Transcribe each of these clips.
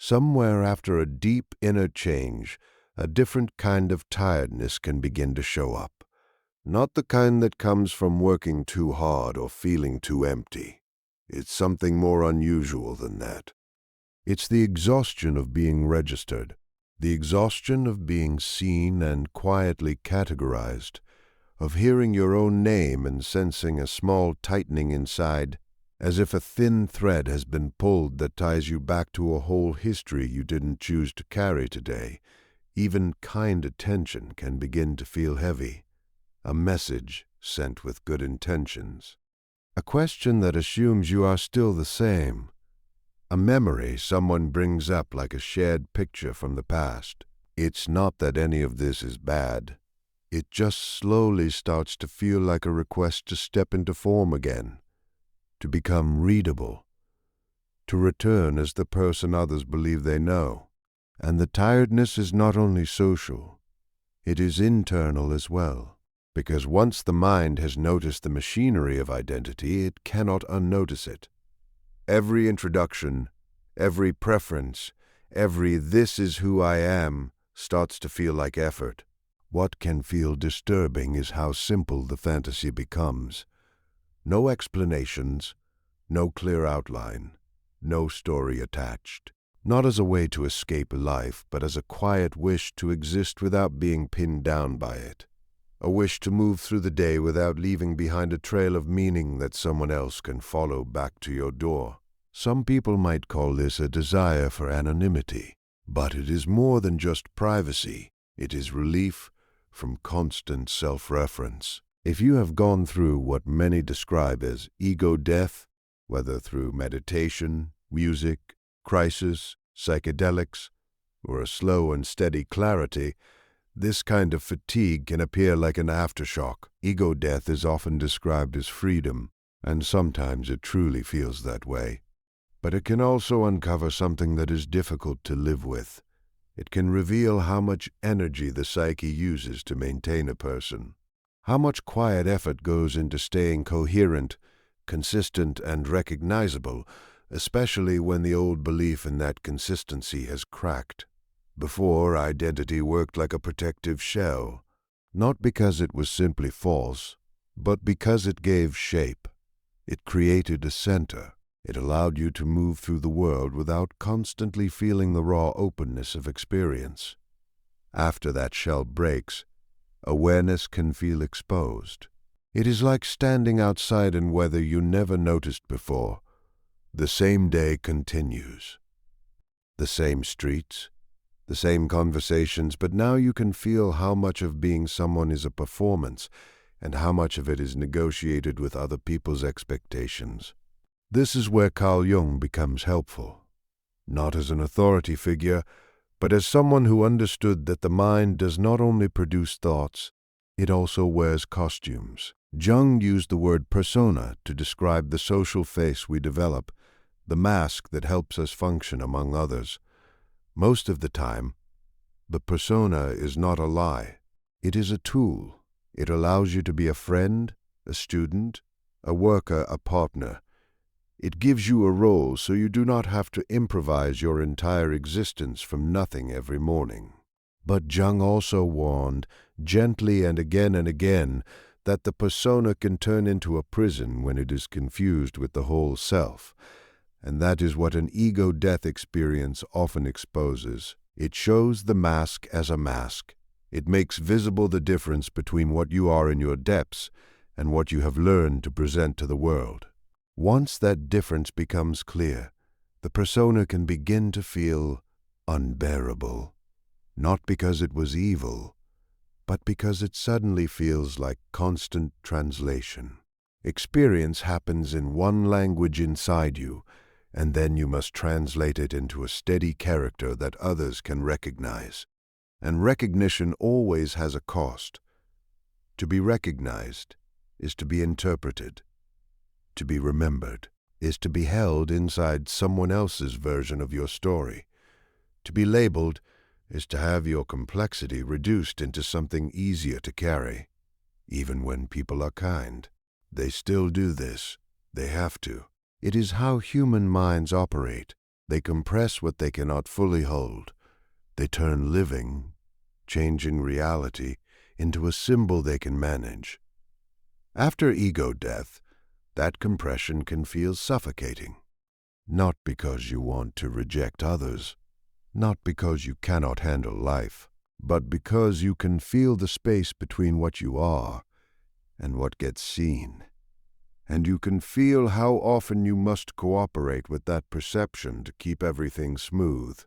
Somewhere after a deep inner change, a different kind of tiredness can begin to show up. Not the kind that comes from working too hard or feeling too empty. It's something more unusual than that. It's the exhaustion of being registered, the exhaustion of being seen and quietly categorized, of hearing your own name and sensing a small tightening inside, as if a thin thread has been pulled that ties you back to a whole history you didn't choose to carry today. Even kind attention can begin to feel heavy, a message sent with good intentions, a question that assumes you are still the same, a memory someone brings up like a shared picture from the past. It's not that any of this is bad. It just slowly starts to feel like a request to step into form again, to become readable, to return as the person others believe they know. And the tiredness is not only social, it is internal as well, because once the mind has noticed the machinery of identity, it cannot unnotice it. Every introduction, every preference, every "this is who I am" starts to feel like effort. What can feel disturbing is how simple the fantasy becomes. No explanations, no clear outline, no story attached. Not as a way to escape life, but as a quiet wish to exist without being pinned down by it. A wish to move through the day without leaving behind a trail of meaning that someone else can follow back to your door. Some people might call this a desire for anonymity, but it is more than just privacy. It is relief from constant self-reference. If you have gone through what many describe as ego death, whether through meditation, music, crisis, psychedelics, or a slow and steady clarity, this kind of fatigue can appear like an aftershock. Ego death is often described as freedom, and sometimes it truly feels that way. But it can also uncover something that is difficult to live with. It can reveal how much energy the psyche uses to maintain a person, how much quiet effort goes into staying coherent, consistent, and recognizable, especially when the old belief in that consistency has cracked. Before, identity worked like a protective shell, not because it was simply false, but because it gave shape. It created a center. It allowed you to move through the world without constantly feeling the raw openness of experience. After that shell breaks, awareness can feel exposed. It is like standing outside in weather you never noticed before. The same day continues. The same streets, the same conversations, but now you can feel how much of being someone is a performance and how much of it is negotiated with other people's expectations. This is where Carl Jung becomes helpful, not as an authority figure, but as someone who understood that the mind does not only produce thoughts, it also wears costumes. Jung used the word persona to describe the social face we develop, the mask that helps us function among others. Most of the time, the persona is not a lie. It is a tool. It allows you to be a friend, a student, a worker, a partner. It gives you a role so you do not have to improvise your entire existence from nothing every morning. But Jung also warned, gently and again, that the persona can turn into a prison when it is confused with the whole self. And that is what an ego death experience often exposes. It shows the mask as a mask. It makes visible the difference between what you are in your depths and what you have learned to present to the world. Once that difference becomes clear, the persona can begin to feel unbearable, not because it was evil, but because it suddenly feels like constant translation. Experience happens in one language inside you, and then you must translate it into a steady character that others can recognize. And recognition always has a cost. To be recognized is to be interpreted. To be remembered is to be held inside someone else's version of your story. To be labeled is to have your complexity reduced into something easier to carry. Even when people are kind, they still do this. They have to. It is how human minds operate. They compress what they cannot fully hold. They turn living, changing reality, into a symbol they can manage. After ego death, that compression can feel suffocating. Not because you want to reject others, not because you cannot handle life, but because you can feel the space between what you are and what gets seen. And you can feel how often you must cooperate with that perception to keep everything smooth.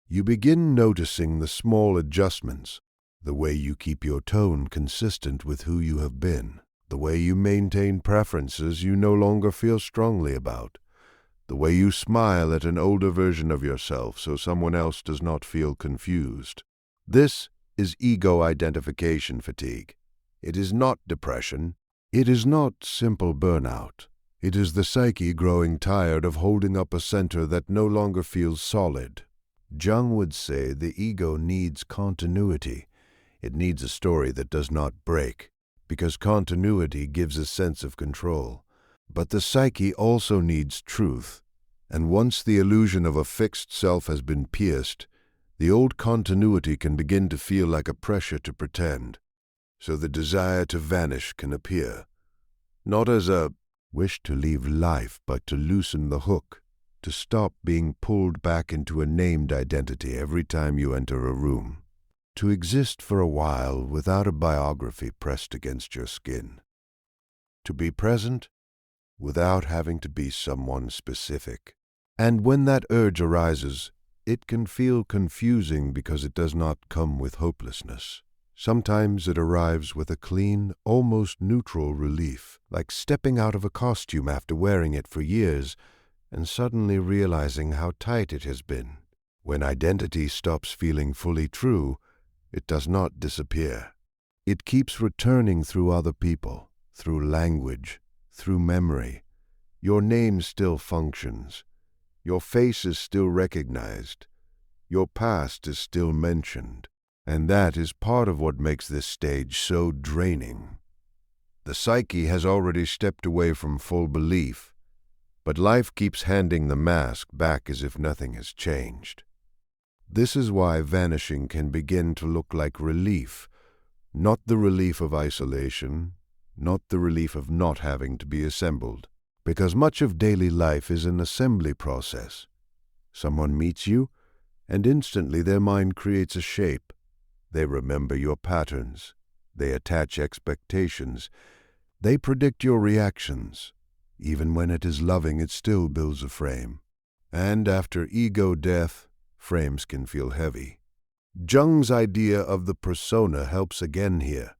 You begin noticing the small adjustments, the way you keep your tone consistent with who you have been, the way you maintain preferences you no longer feel strongly about, the way you smile at an older version of yourself so someone else does not feel confused. This is ego identification fatigue. It is not depression. It is not simple burnout. It is the psyche growing tired of holding up a center that no longer feels solid. Jung would say the ego needs continuity. It needs a story that does not break, because continuity gives a sense of control. But the psyche also needs truth, and once the illusion of a fixed self has been pierced, the old continuity can begin to feel like a pressure to pretend. So the desire to vanish can appear, not as a wish to leave life, but to loosen the hook, to stop being pulled back into a named identity every time you enter a room, to exist for a while without a biography pressed against your skin, to be present without having to be someone specific. And when that urge arises, it can feel confusing because it does not come with hopelessness. Sometimes it arrives with a clean, almost neutral relief, like stepping out of a costume after wearing it for years and suddenly realizing how tight it has been. When identity stops feeling fully true, it does not disappear. It keeps returning through other people, through language, through memory. Your name still functions. Your face is still recognized. Your past is still mentioned. And that is part of what makes this stage so draining. The psyche has already stepped away from full belief, but life keeps handing the mask back as if nothing has changed. This is why vanishing can begin to look like relief, not the relief of isolation, not the relief of not having to be assembled, because much of daily life is an assembly process. Someone meets you, and instantly their mind creates a shape. They remember your patterns. They attach expectations. They predict your reactions. Even when it is loving, it still builds a frame. And after ego death, frames can feel heavy. Jung's idea of the persona helps again here.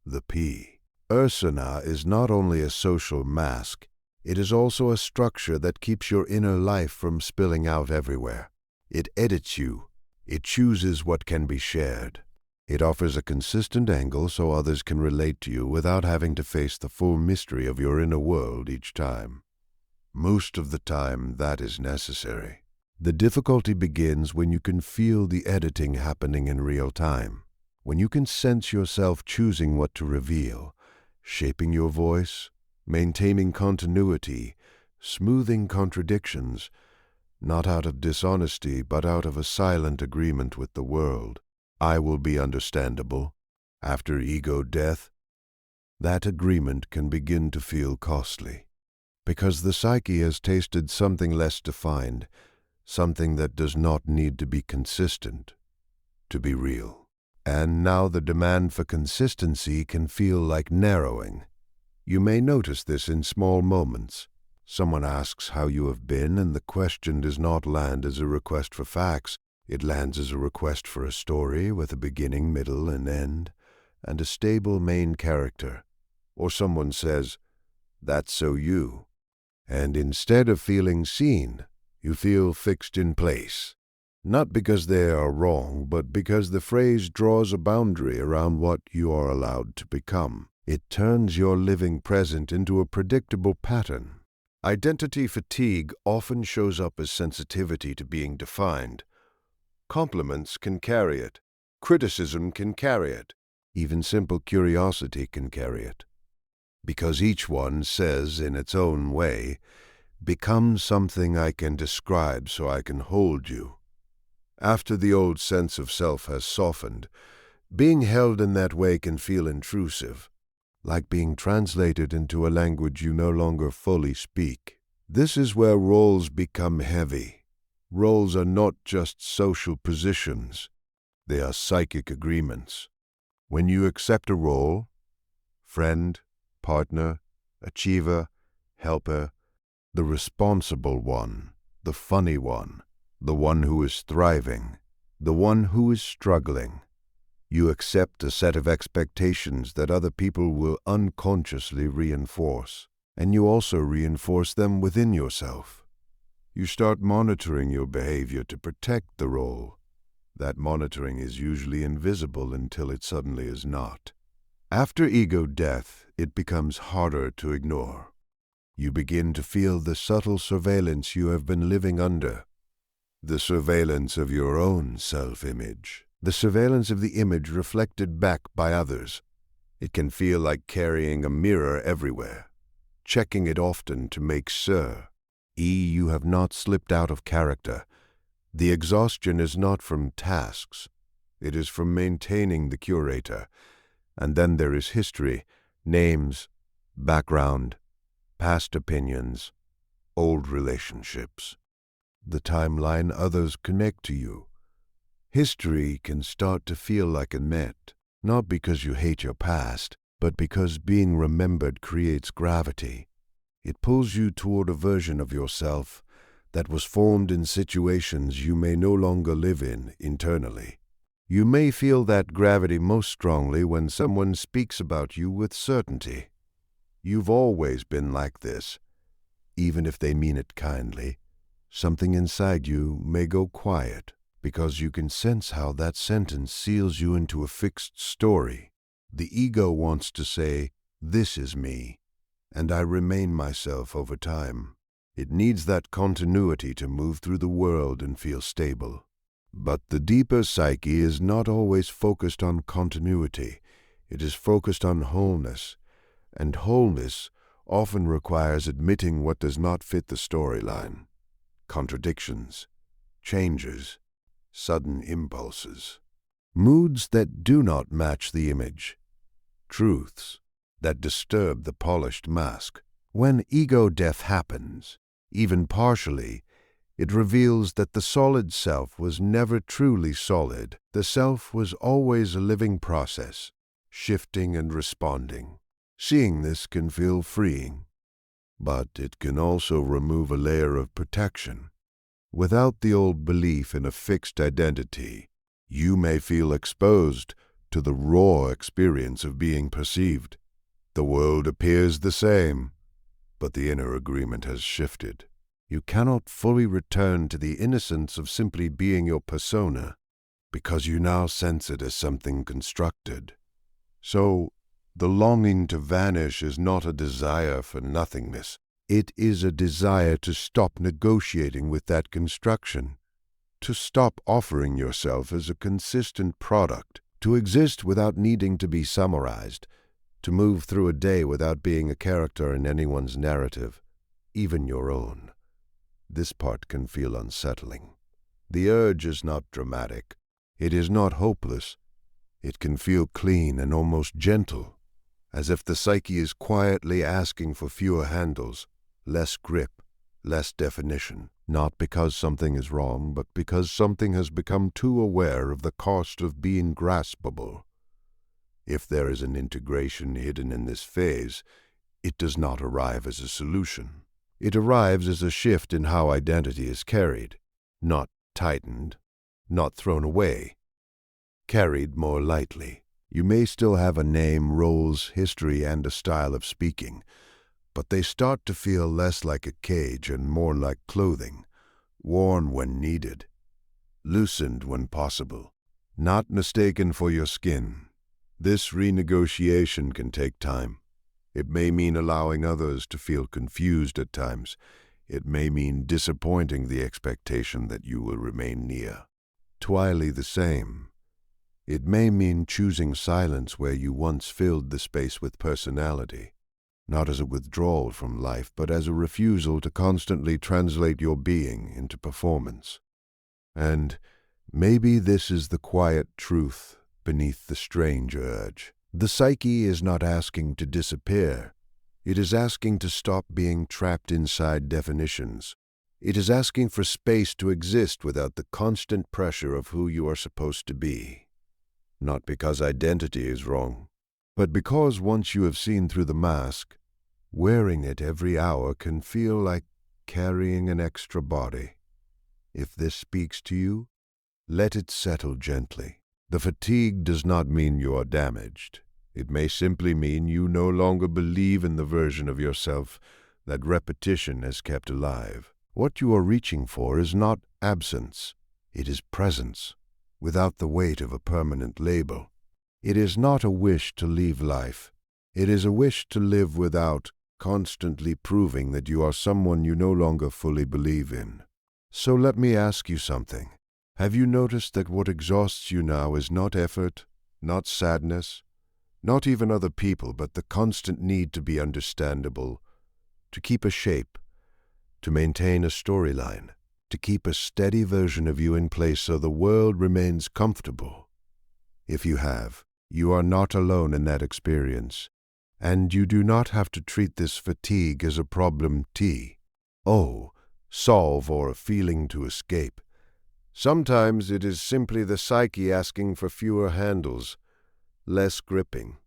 The P. Persona is not only a social mask, it is also a structure that keeps your inner life from spilling out everywhere. It edits you. It chooses what can be shared. It offers a consistent angle so others can relate to you without having to face the full mystery of your inner world each time. Most of the time, that is necessary. The difficulty begins when you can feel the editing happening in real time, when you can sense yourself choosing what to reveal, shaping your voice, maintaining continuity, smoothing contradictions, not out of dishonesty, but out of a silent agreement with the world. I will be understandable. After ego death, that agreement can begin to feel costly, because the psyche has tasted something less defined, something that does not need to be consistent, to be real. And now the demand for consistency can feel like narrowing. You may notice this in small moments. Someone asks how you have been, and the question does not land as a request for facts. It lands as a request for a story with a beginning, middle, and end, and a stable main character. Or someone says, "That's so you." And instead of feeling seen, you feel fixed in place. Not because they are wrong, but because the phrase draws a boundary around what you are allowed to become. It turns your living present into a predictable pattern. Identity fatigue often shows up as sensitivity to being defined. Compliments can carry it. Criticism can carry it. Even simple curiosity can carry it. Because each one says in its own way, Become something I can describe so I can hold you. After the old sense of self has softened, being held in that way can feel intrusive, like being translated into a language you no longer fully speak. This is where roles become heavy. Roles are not just social positions, they are psychic agreements. When you accept a role, friend, partner, achiever, helper, the responsible one, the funny one, the one who is thriving, the one who is struggling, you accept a set of expectations that other people will unconsciously reinforce, and you also reinforce them within yourself. You start monitoring your behavior to protect the role. That monitoring is usually invisible until it suddenly is not. After ego death, it becomes harder to ignore. You begin to feel the subtle surveillance you have been living under, the surveillance of your own self-image, the surveillance of the image reflected back by others. It can feel like carrying a mirror everywhere, checking it often to make sure. You have not slipped out of character. The exhaustion is not from tasks. It is from maintaining the curator. And then there is history, names, background, past opinions, old relationships, the timeline others connect to you. History can start to feel like a net, not because you hate your past, but because being remembered creates gravity. It pulls you toward a version of yourself that was formed in situations you may no longer live in internally. You may feel that gravity most strongly when someone speaks about you with certainty. You've always been like this. Even if they mean it kindly, something inside you may go quiet because you can sense how that sentence seals you into a fixed story. The ego wants to say, "This is me, and I remain myself over time." It needs that continuity to move through the world and feel stable. But the deeper psyche is not always focused on continuity. It is focused on wholeness, and wholeness often requires admitting what does not fit the storyline. Contradictions, changes, sudden impulses, moods that do not match the image, truths that disturb the polished mask. When ego death happens, even partially, it reveals that the solid self was never truly solid. The self was always a living process, shifting and responding. Seeing this can feel freeing, but it can also remove a layer of protection. Without the old belief in a fixed identity, you may feel exposed to the raw experience of being perceived. The world appears the same, but the inner agreement has shifted. You cannot fully return to the innocence of simply being your persona, because you now sense it as something constructed. So, the longing to vanish is not a desire for nothingness. It is a desire to stop negotiating with that construction, to stop offering yourself as a consistent product, to exist without needing to be summarized, to move through a day without being a character in anyone's narrative, even your own. This part can feel unsettling. The urge is not dramatic. It is not hopeless. It can feel clean and almost gentle, as if the psyche is quietly asking for fewer handles, less grip, less definition, not because something is wrong, but because something has become too aware of the cost of being graspable. If there is an integration hidden in this phase, it does not arrive as a solution. It arrives as a shift in how identity is carried, not tightened, not thrown away, carried more lightly. You may still have a name, roles, history, and a style of speaking, but they start to feel less like a cage and more like clothing, worn when needed, loosened when possible, not mistaken for your skin. This renegotiation can take time. It may mean allowing others to feel confused at times. It may mean disappointing the expectation that you will remain near. Twily the same. It may mean choosing silence where you once filled the space with personality. not as a withdrawal from life, but as a refusal to constantly translate your being into performance. And maybe this is the quiet truth beneath the strange urge. The psyche is not asking to disappear. It is asking to stop being trapped inside definitions. It is asking for space to exist without the constant pressure of who you are supposed to be. Not because identity is wrong, but because once you have seen through the mask, wearing it every hour can feel like carrying an extra body. If this speaks to you, let it settle gently. The fatigue does not mean you are damaged. It may simply mean you no longer believe in the version of yourself that repetition has kept alive. What you are reaching for is not absence. It is presence, without the weight of a permanent label. It is not a wish to leave life. It is a wish to live without constantly proving that you are someone you no longer fully believe in. So let me ask you something. Have you noticed that what exhausts you now is not effort, not sadness, not even other people, but the constant need to be understandable, to keep a shape, to maintain a storyline, to keep a steady version of you in place so the world remains comfortable? If you have, you are not alone in that experience, and you do not have to treat this fatigue as a problem solve or a feeling to escape. Sometimes it is simply the psyche asking for fewer handles, less gripping,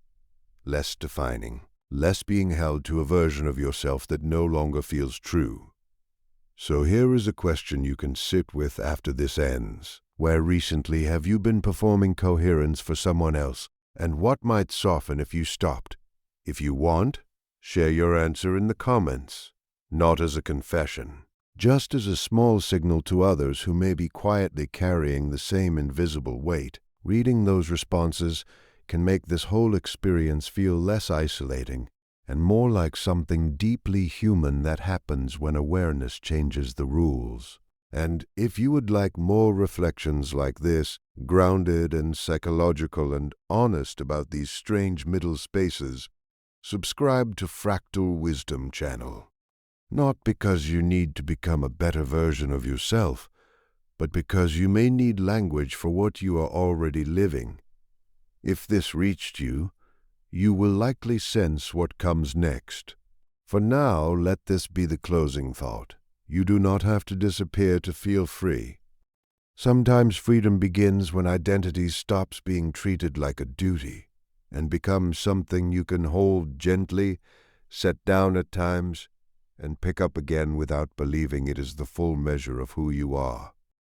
less defining, less being held to a version of yourself that no longer feels true. So here is a question you can sit with after this ends. Where recently have you been performing coherence for someone else, and what might soften if you stopped? If you want, share your answer in the comments, not as a confession, just as a small signal to others who may be quietly carrying the same invisible weight. Reading those responses can make this whole experience feel less isolating and more like something deeply human that happens when awareness changes the rules. And if you would like more reflections like this, grounded and psychological and honest about these strange middle spaces, subscribe to Fractal Wisdom channel. Not because you need to become a better version of yourself, but because you may need language for what you are already living. If this reached you, you will likely sense what comes next. For now, let this be the closing thought. You do not have to disappear to feel free. Sometimes freedom begins when identity stops being treated like a duty and becomes something you can hold gently, set down at times, and pick up again without believing it is the full measure of who you are.